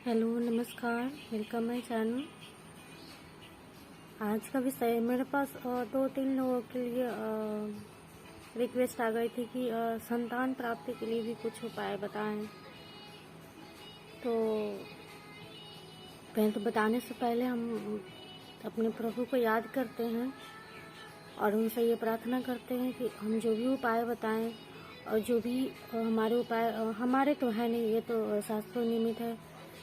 Hello नमस्कार, welcome my channel. आज का विषय मेरे पास 2-3 लोगों के लिए रिक्वेस्ट आ गई थी कि संतान प्राप्ति के लिए भी कुछ उपाय बताएं। तो पहले तो बताने से पहले हम अपने प्रभु को याद करते हैं और उनसे ये प्रार्थना करते हैं कि हम जो भी उपाय बताएं और जो भी हमारे उपाय हमारे तो है नहीं, ये तो शास्त्रों निमित्त है,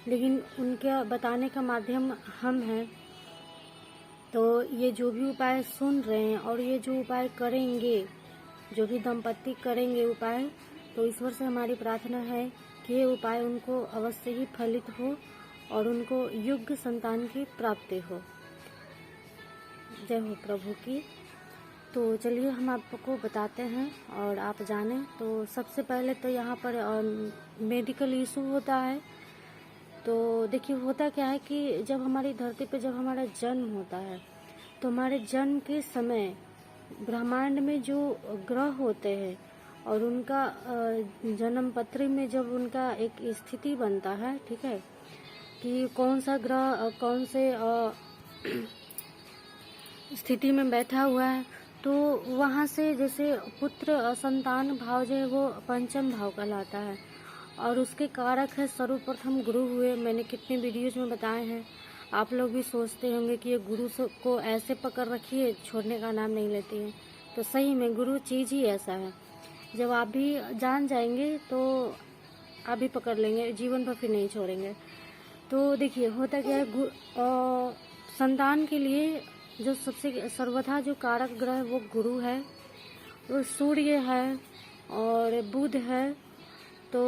लेकिन उनके बताने का माध्यम हम हैं। तो ये जो भी उपाय सुन रहे हैं और ये जो उपाय करेंगे, जो भी दंपत्ति करेंगे उपाय, तो ईश्वर से हमारी प्रार्थना है कि ये उपाय उनको अवश्य ही फलित हो और उनको योग्य संतान की प्राप्ति हो। जय हो प्रभु की। तो चलिए हम आपको बताते हैं और आप जानें। तो सबसे पहले तो यहाँ पर मेडिकल इशू होता है। तो देखिए होता क्या है कि जब हमारी धरती पे जब हमारा जन्म होता है तो हमारे जन्म के समय ब्रह्मांड में जो ग्रह होते हैं और उनका जन्म पत्री में जब उनका एक स्थिति बनता है, ठीक है, कि कौन सा ग्रह कौन से स्थिति में बैठा हुआ है, तो वहाँ से जैसे पुत्र संतान भाव जो है वो पंचम भाव कहलाता है और उसके कारक है सर्वप्रथम गुरु हुए। मैंने कितने वीडियोज में बताए हैं। आप लोग भी सोचते होंगे कि ये गुरु को ऐसे पकड़ रखी है, छोड़ने का नाम नहीं लेती है। तो सही में गुरु चीज ही ऐसा है, जब आप भी जान जाएंगे तो आप भी पकड़ लेंगे, जीवन भर फिर नहीं छोड़ेंगे। तो देखिए होता क्या है, संतान के लिए जो सबसे सर्वथा जो कारक ग्रह है वो गुरु है, वो सूर्य है और बुध है। तो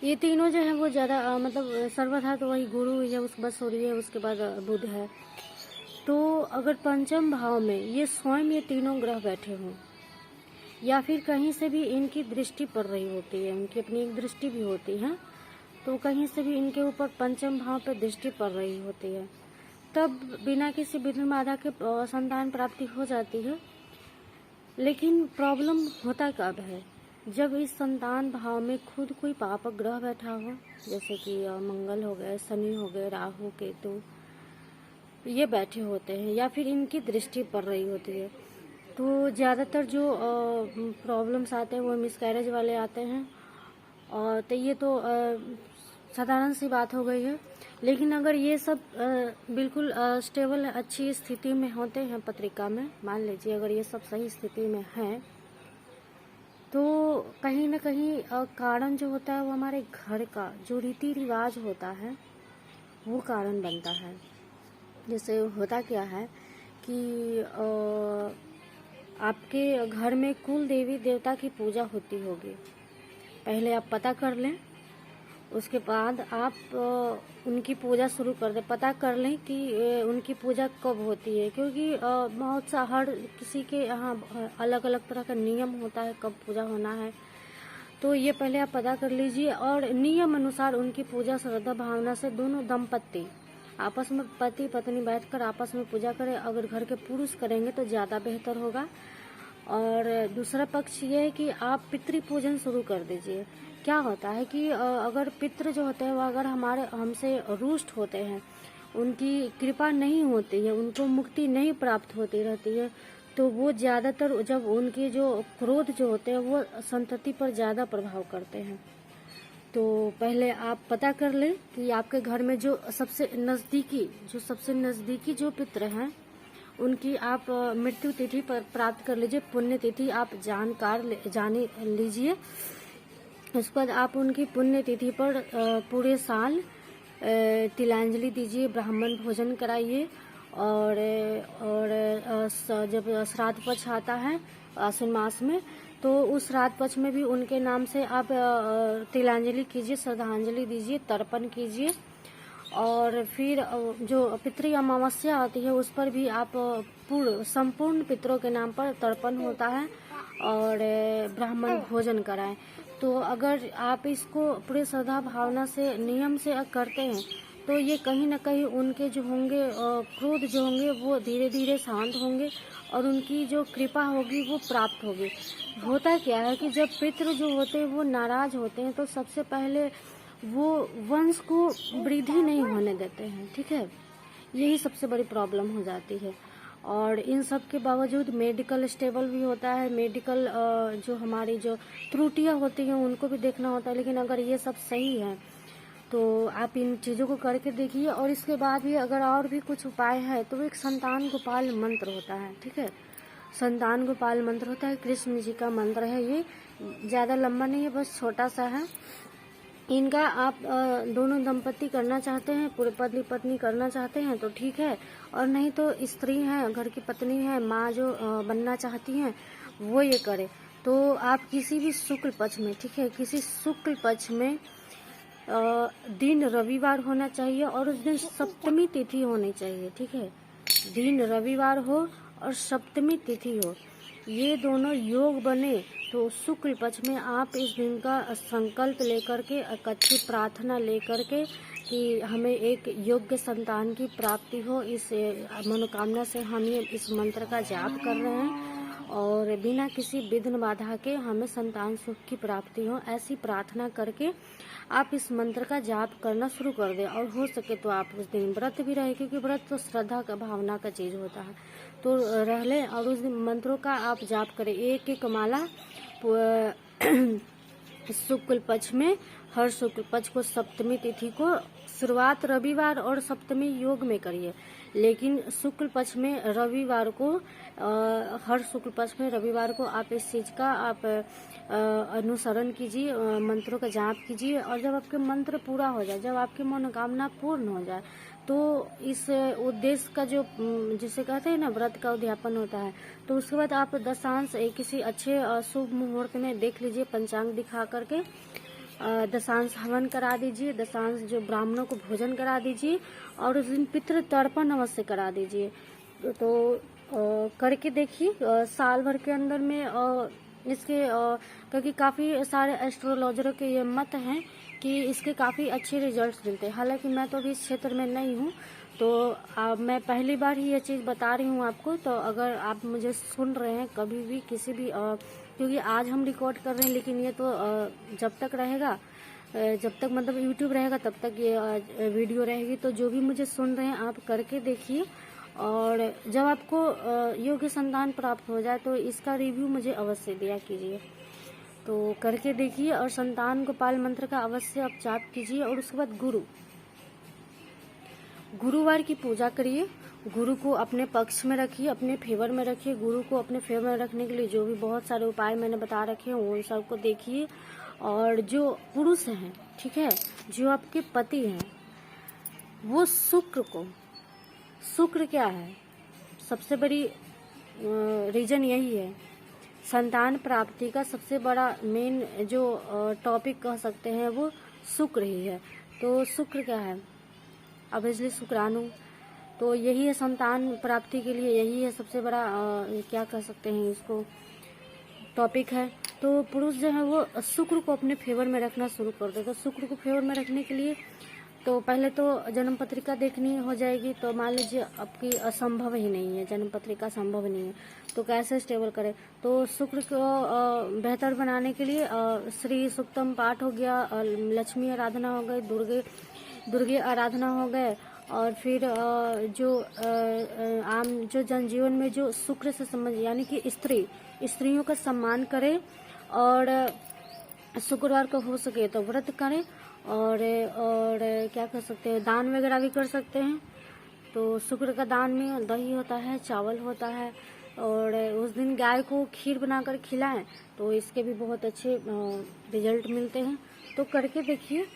ये तीनों जो है वो ज़्यादा मतलब सर्वथा तो वही गुरु है, उसके बाद सूर्य है, उसके बाद बुध है। तो अगर पंचम भाव में ये स्वयं ये तीनों ग्रह बैठे हों या फिर कहीं से भी इनकी दृष्टि पड़ रही होती है, उनकी अपनी एक दृष्टि भी होती है, तो कहीं से भी इनके ऊपर पंचम भाव पर दृष्टि पड़ रही होती है, तब बिना किसी विघ्न बाधा के संतान प्राप्ति हो जाती है। लेकिन प्रॉब्लम होता कब है, जब इस संतान भाव में खुद कोई पापक ग्रह बैठा हो, जैसे कि मंगल हो गए, शनि हो गए, राहु केतु, ये बैठे होते हैं या फिर इनकी दृष्टि पड़ रही होती है। तो ज़्यादातर जो प्रॉब्लम्स आते हैं वो मिसकैरेज वाले आते हैं। और तो ये तो साधारण सी बात हो गई है। लेकिन अगर ये सब बिल्कुल स्टेबल अच्छी स्थिति में होते हैं पत्रिका में, मान लीजिए अगर ये सब सही स्थिति में है, तो कहीं ना कहीं कारण जो होता है वो हमारे घर का जो रीति रिवाज होता है वो कारण बनता है। जैसे होता क्या है कि आपके घर में कुल देवी देवता की पूजा होती होगी, पहले आप पता कर लें, उसके बाद आप उनकी पूजा शुरू कर दें। पता कर लें कि उनकी पूजा कब होती है, क्योंकि बहुत सा हर किसी के यहाँ अलग अलग तरह का नियम होता है कब पूजा होना है। तो ये पहले आप पता कर लीजिए और नियम अनुसार उनकी पूजा श्रद्धा भावना से दोनों दंपत्ति आपस में पति पत्नी बैठकर आपस में पूजा करें। अगर घर के पुरुष करेंगे तो ज़्यादा बेहतर होगा। और दूसरा पक्ष ये है कि आप पितृ पूजन शुरू कर दीजिए। क्या होता है कि अगर पितृ जो होते हैं वो अगर हमसे रुष्ट होते हैं, उनकी कृपा नहीं होती है, उनको मुक्ति नहीं प्राप्त होती रहती है, तो वो ज़्यादातर जब उनके जो क्रोध जो होते हैं वो संतति पर ज़्यादा प्रभाव करते हैं। तो पहले आप पता कर लें कि आपके घर में जो सबसे नज़दीकी जो पितृ हैं उनकी आप मृत्यु तिथि पर प्राप्त कर लीजिए, पुण्य तिथि आप जान लीजिए। उसके बाद आप उनकी पुण्य तिथि पर पूरे साल तिलांजलि दीजिए, ब्राह्मण भोजन कराइए। और जब श्राद्ध पक्ष आता है आश्विन मास में, तो उस श्राद्ध पक्ष में भी उनके नाम से आप तिलांजलि कीजिए, श्रद्धांजलि दीजिए, तर्पण कीजिए। और फिर जो पितृ अमावस्या आती है उस पर भी आप संपूर्ण पितरों के नाम पर तर्पण होता है और ब्राह्मण भोजन कराएं। तो अगर आप इसको पूरे श्रद्धा भावना से नियम से करते हैं तो ये कहीं ना कहीं उनके जो होंगे क्रोध जो होंगे वो धीरे धीरे शांत होंगे और उनकी जो कृपा होगी वो प्राप्त होगी। होता क्या है कि जब पितृ जो होते हैं वो नाराज होते हैं तो सबसे पहले वो वंश को वृद्धि नहीं होने देते हैं, ठीक है। यही सबसे बड़ी प्रॉब्लम हो जाती है। और इन सब के बावजूद मेडिकल स्टेबल भी होता है, मेडिकल जो हमारी जो त्रुटियां होती हैं उनको भी देखना होता है। लेकिन अगर ये सब सही है तो आप इन चीज़ों को करके देखिए। और इसके बाद भी अगर और भी कुछ उपाय है तो वो एक संतान गोपाल मंत्र होता है, ठीक है। संतान गोपाल मंत्र होता है, कृष्ण जी का मंत्र है। ये ज़्यादा लंबा नहीं है, बस छोटा सा है। इनका आप दोनों दंपति करना चाहते हैं, पूरे पति पत्नी करना चाहते हैं तो ठीक है, और नहीं तो स्त्री हैं, घर की पत्नी है, माँ जो बनना चाहती हैं वो ये करे। तो आप किसी भी शुक्ल पक्ष में, ठीक है, किसी शुक्ल पक्ष में दिन रविवार होना चाहिए और उस दिन सप्तमी तिथि होनी चाहिए, ठीक है। दिन रविवार हो और सप्तमी तिथि हो, ये दोनों योग बने तो शुक्ल पक्ष में आप इस दिन का संकल्प लेकर के, एक अच्छी प्रार्थना लेकर के कि हमें एक योग्य संतान की प्राप्ति हो, इस मनोकामना से हम ये इस मंत्र का जाप कर रहे हैं और बिना किसी विघ्न बाधा के हमें संतान सुख की प्राप्ति हो, ऐसी प्रार्थना करके आप इस मंत्र का जाप करना शुरू कर दें। और हो सके तो आप उस दिन व्रत भी रहे, क्योंकि व्रत तो श्रद्धा का भावना का चीज होता है, तो रह लें और उस दिन मंत्रों का आप जाप करें। एक एक माला शुक्ल पक्ष में, हर शुक्ल पक्ष को सप्तमी तिथि को शुरुआत रविवार और सप्तमी योग में करिए, लेकिन शुक्ल पक्ष में रविवार को हर शुक्ल पक्ष में रविवार को आप इस चीज का आप अनुसरण कीजिए, मंत्रों का जाप कीजिए। और जब आपके मंत्र पूरा हो जाए, जब आपकी मनोकामना पूर्ण हो जाए, तो इस उद्देश्य का जो जिसे कहते हैं ना व्रत का उद्यापन होता है, तो उसके बाद आप दशांश किसी अच्छे शुभ मुहूर्त में देख लीजिए, पंचांग दिखा करके दशांश हवन करा दीजिए, दशांश जो ब्राह्मणों को भोजन करा दीजिए और उस दिन पितृ तर्पण अवश्य करा दीजिए। तो करके देखिए साल भर के अंदर में इसके क्योंकि काफ़ी सारे एस्ट्रोलॉजरों के ये मत हैं कि इसके काफ़ी अच्छे रिजल्ट्स मिलते हैं। हालांकि मैं तो अभी इस क्षेत्र में नहीं हूँ, तो मैं पहली बार ही ये चीज़ बता रही हूँ आपको। तो अगर आप मुझे सुन रहे हैं कभी भी किसी भी क्योंकि आज हम रिकॉर्ड कर रहे हैं, लेकिन ये तो जब तक रहेगा, जब तक मतलब यूट्यूब रहेगा तब तक ये वीडियो रहेगी। तो जो भी मुझे सुन रहे हैं आप करके देखिए, और जब आपको योग्य संतान प्राप्त हो जाए तो इसका रिव्यू मुझे अवश्य दिया कीजिए। तो करके देखिए और संतान गोपाल मंत्र का अवश्य आप जाप कीजिए। और उसके बाद गुरुवार की पूजा करिए, गुरु को अपने पक्ष में रखिए, अपने फेवर में रखिए। गुरु को अपने फेवर में रखने के लिए जो भी बहुत सारे उपाय मैंने बता रखे हैं उन सबको देखिए। और जो पुरुष हैं, ठीक है, जो आपके पति हैं, वो शुक्र क्या है, सबसे बड़ी रीजन यही है, संतान प्राप्ति का सबसे बड़ा मेन जो टॉपिक कह सकते हैं वो शुक्र ही है। तो शुक्र क्या है, ऑब्वियसली शुक्राणु, तो यही है संतान प्राप्ति के लिए, यही है सबसे बड़ा क्या कह सकते हैं इसको टॉपिक है। तो पुरुष जो है वो शुक्र को अपने फेवर में रखना शुरू कर दे। तो शुक्र को फेवर में रखने के लिए तो पहले तो जन्म पत्रिका देखनी हो जाएगी। तो मान लीजिए आपकी असंभव ही नहीं है, जन्म पत्रिका संभव नहीं है, तो कैसे स्टेबल करें। तो शुक्र को बेहतर बनाने के लिए श्री सुक्तम पाठ हो गया, लक्ष्मी आराधना हो गई, दुर्गे आराधना हो गए, और फिर जो आम जो जनजीवन में जो शुक्र से संबंध यानी कि स्त्रियों का सम्मान करें, और शुक्रवार को हो सके तो व्रत करें, और क्या कर सकते हैं, दान वगैरह भी कर सकते हैं। तो शुक्र का दान में दही होता है, चावल होता है, और उस दिन गाय को खीर बनाकर खिलाएं तो इसके भी बहुत अच्छे रिजल्ट मिलते हैं। तो करके देखिए,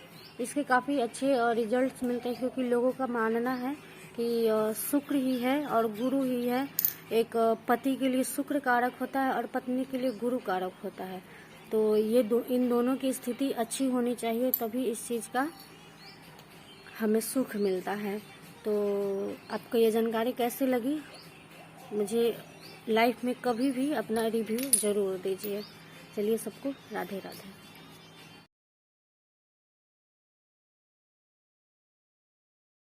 इसके काफ़ी अच्छे रिजल्ट्स मिलते हैं, क्योंकि लोगों का मानना है कि शुक्र ही है और गुरु ही है। एक पति के लिए शुक्र कारक होता है और पत्नी के लिए गुरु कारक होता है। तो ये इन दोनों की स्थिति अच्छी होनी चाहिए, तभी इस चीज़ का हमें सुख मिलता है। तो आपको ये जानकारी कैसी लगी, मुझे लाइफ में कभी भी अपना रिव्यू ज़रूर दीजिए। चलिए, सबको राधे राधे।